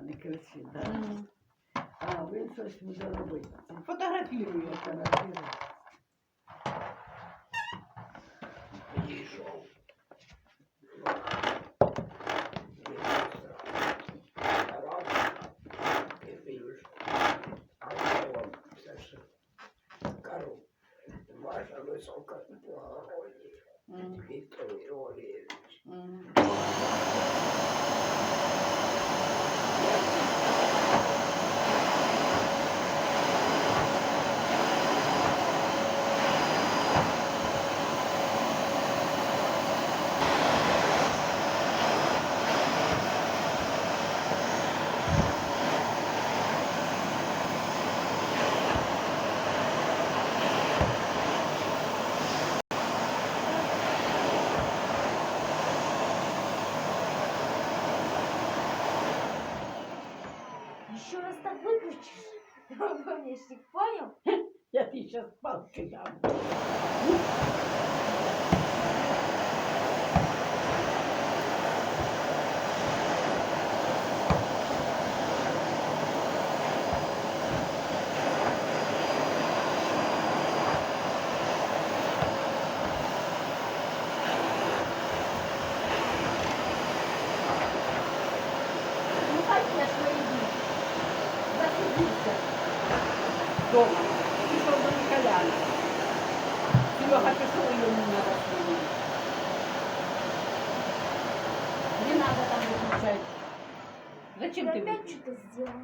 не кричить, да. А він щось буде робити. Фотографірує. Фотографірує. Підійшов. Ваша висока благородність, Віктор Георгійович. Еще раз так выключишь, помнишь, понял? Я тобі зараз палки дам. Ну как я ж иди? Засидівся дома. Пішов до Миколяна. Серега пішов йому на рослину. Не надо там выключать. Зачем Ты ты опять выключил? что-то сделал?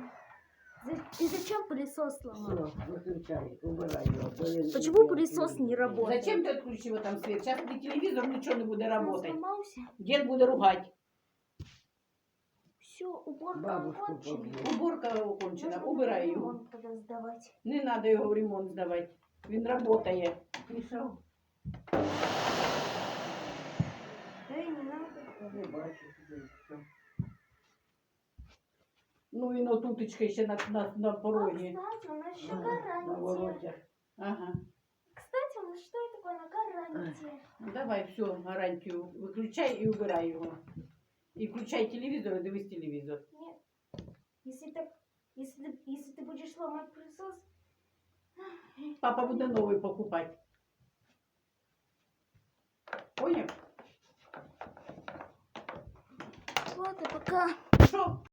Ты зачем пылесос сломал? Все, выключай, убирай его. Почему пылесос не работает? Зачем ты отключила там свет? Сейчас при телевизор ничего не будет Он работать. сломался? Дед будет ругать. Все, уборка Бабушку окончена. поб'є. Уборка окончена, Можно убирай його. ремонт тогда сдавать. Не надо його в ремонт здавати. Він працює. Пішов. Да и не надо. Не бачу, все. Ну він отутечки ще на А, порогі. кстати, у нас еще На гарантия. воротях. Ага. Кстати, у нас что это такое на гарантии? Ну, давай, все, гарантію виключай і убирай його. І включай телевізор і дивись телевізор. Нет. Если так, если ты будешь ломать пылесос, Папа буде новий покупати. Поняв? ладно, пока. Що?